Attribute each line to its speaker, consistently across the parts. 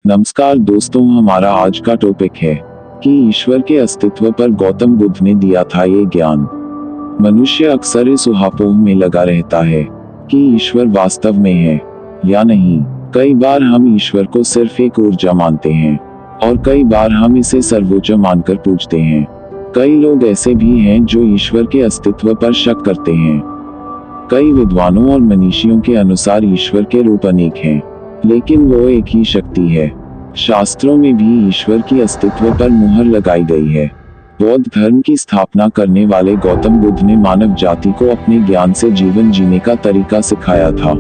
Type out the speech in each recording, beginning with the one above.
Speaker 1: नमस्कार दोस्तों, हमारा आज का टॉपिक है कि ईश्वर के अस्तित्व पर गौतम बुद्ध ने दिया था ये ज्ञान। मनुष्य अक्सर इस उहापोह में लगा रहता है कि ईश्वर वास्तव में है या नहीं। कई बार हम ईश्वर को सिर्फ एक ऊर्जा मानते हैं और कई बार हम इसे सर्वोच्च मानकर पूजते हैं। कई लोग ऐसे भी हैं जो ईश्वर के अस्तित्व पर शक करते हैं। कई विद्वानों और मनीषियों के अनुसार ईश्वर के रूप अनेक हैं, लेकिन वो एक ही शक्ति है। शास्त्रों में भी ईश्वर की अस्तित्व पर मुहर लगाई गई है। बौद्ध धर्म की स्थापना करने वाले गौतम बुद्ध ने मानव जाति को अपने ज्ञान से जीवन जीने का तरीका सिखाया था।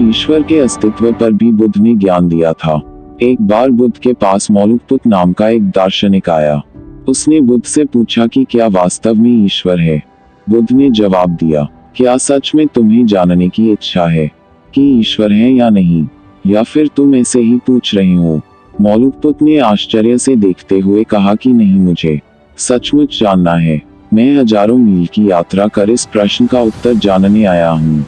Speaker 1: ईश्वर के अस्तित्व पर भी बुद्ध ने ज्ञान दिया था। एक बार बुद्ध के पास मौलुकपुत नाम का एक दार्शनिक आया। उसने बुद्ध से पूछा कि क्या वास्तव में ईश्वर है। बुद्ध ने जवाब दिया, क्या सच में तुम्हें जानने की इच्छा है कि ईश्वर है या नहीं, या फिर तुम ऐसे ही पूछ रहे हो। मौलुकपुत ने आश्चर्य से देखते हुए कहा कि नहीं, मुझे सचमुच जानना है। मैं हजारों मील की यात्रा कर इस प्रश्न का उत्तर जानने आया हूँ।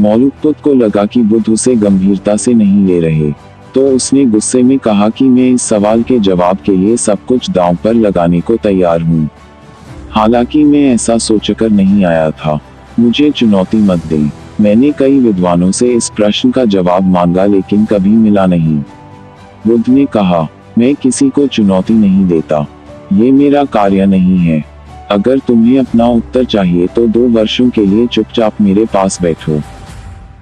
Speaker 1: मौलुकपुत को लगा कि बुद्ध उसे गंभीरता से नहीं ले रहे, तो उसने गुस्से में कहा कि मैं इस सवाल के जवाब के लिए सब कुछ दांव पर लगाने को तैयार हूँ। हालांकि मैं ऐसा सोचकर नहीं आया था। मुझे चुनौती मत दें। मैंने कई विद्वानों से इस प्रश्न का जवाब मांगा, लेकिन कभी मिला नहीं। बुद्ध ने कहा, मैं किसी को चुनौती नहीं देता। ये मेरा कार्य नहीं है। अगर तुम्हें अपना उत्तर चाहिए तो 2 वर्षों के लिए चुपचाप मेरे पास बैठो।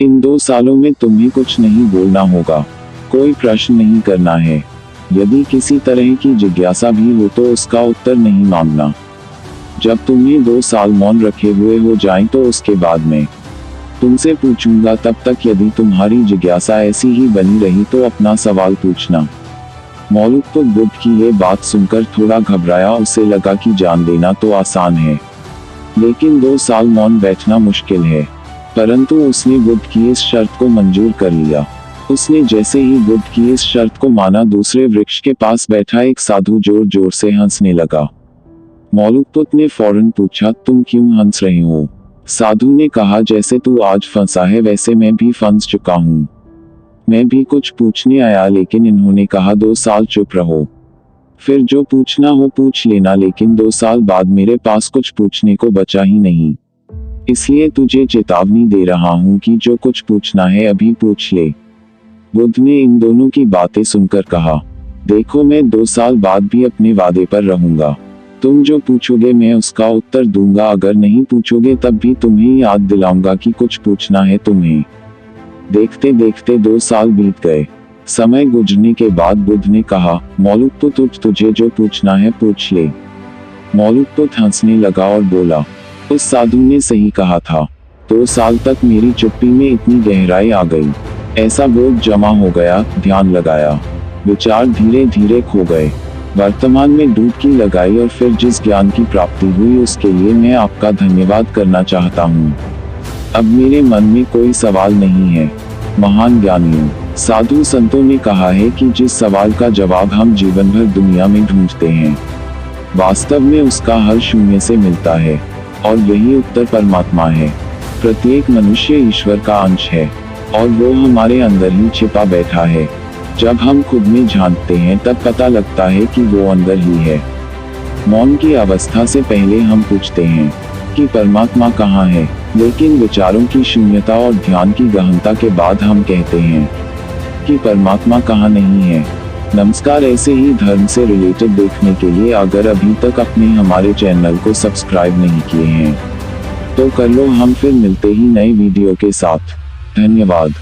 Speaker 1: इन 2 सालों में तुम्हें कुछ नहीं बोलना होगा, कोई प्रश्न नहीं करना है। यदि किसी तरह की जिज्ञासा भी हो तो उसका उत्तर नहीं मांगना। जब तुम्हें 2 साल मौन रखे हुए हो जाएं तो उसके बाद मैं तुमसे पूछूंगा। तब तक यदि तुम्हारी जिज्ञासा ऐसी ही बनी रही तो अपना सवाल पूछना। मौलुकपुत बुद्ध की ये बात सुनकर थोड़ा घबराया। उसे लगा कि जान देना तो आसान है, लेकिन 2 साल मौन बैठना मुश्किल है। परंतु उसने बुद्ध की इस शर्त को मंजूर कर लिया। उसने जैसे ही बुद्ध की इस शर्त को माना, दूसरे वृक्ष के पास बैठा एक साधु जोर जोर से हंसने लगा। मौलुकपुत ने फौरन पूछा, तुम क्यों हंस रहे हो? साधु ने कहा, जैसे तू आज फंसा है वैसे मैं भी फंस चुका हूँ। मैं भी कुछ पूछने आया, लेकिन इन्होंने कहा 2 साल चुप रहो, फिर जो पूछना हो पूछ लेना। लेकिन 2 साल बाद मेरे पास कुछ पूछने को बचा ही नहीं, इसलिए तुझे चेतावनी दे रहा हूँ कि जो कुछ पूछना है अभी पूछ ले। बुद्ध ने इन दोनों की बातें सुनकर कहा, देखो, मैं 2 साल बाद भी अपने वादे पर रहूंगा। तुम जो पूछोगे मैं उसका उत्तर दूंगा। अगर नहीं पूछोगे तब भी तुम्हें याद दिलाऊंगा कि कुछ पूछना है तुम्हें। देखते देखते 2 साल बीत गए। समय गुजरने के बाद बुद्ध ने कहा, मौलुकपुत उठ, तुझे जो पूछना है पूछ ले। मौलुकपुत हंसने लगा और बोला, उस साधु ने सही कहा था। 2 साल तक मेरी चुप्पी में इतनी गहराई आ गई, ऐसा बोझ जमा हो गया। ध्यान लगाया, विचार धीरे धीरे खो गए। वर्तमान में डुबकी लगाई और फिर जिस ज्ञान की प्राप्ति हुई उसके लिए मैं आपका धन्यवाद करना चाहता हूँ। अब मेरे मन में कोई सवाल नहीं है। महान ज्ञानियों, साधु संतों ने कहा है कि जिस सवाल का जवाब हम जीवन भर दुनिया में ढूंढते हैं, वास्तव में उसका हल शून्य से मिलता है, और यही उत्तर परमात्मा है। प्रत्येक मनुष्य ईश्वर का अंश है और वो हमारे अंदर ही छिपा बैठा है। जब हम खुद में झांकते हैं तब पता लगता है कि वो अंदर ही है। मौन की अवस्था से पहले हम पूछते हैं कि परमात्मा कहाँ है, लेकिन विचारों की शून्यता और ध्यान की गहनता के बाद हम कहते हैं कि परमात्मा कहाँ नहीं है। नमस्कार, ऐसे ही धर्म से रिलेटेड देखने के लिए अगर अभी तक अपने हमारे चैनल को सब्सक्राइब नहीं किए हैं तो कर लो। हम फिर मिलते ही नए वीडियो के साथ। धन्यवाद।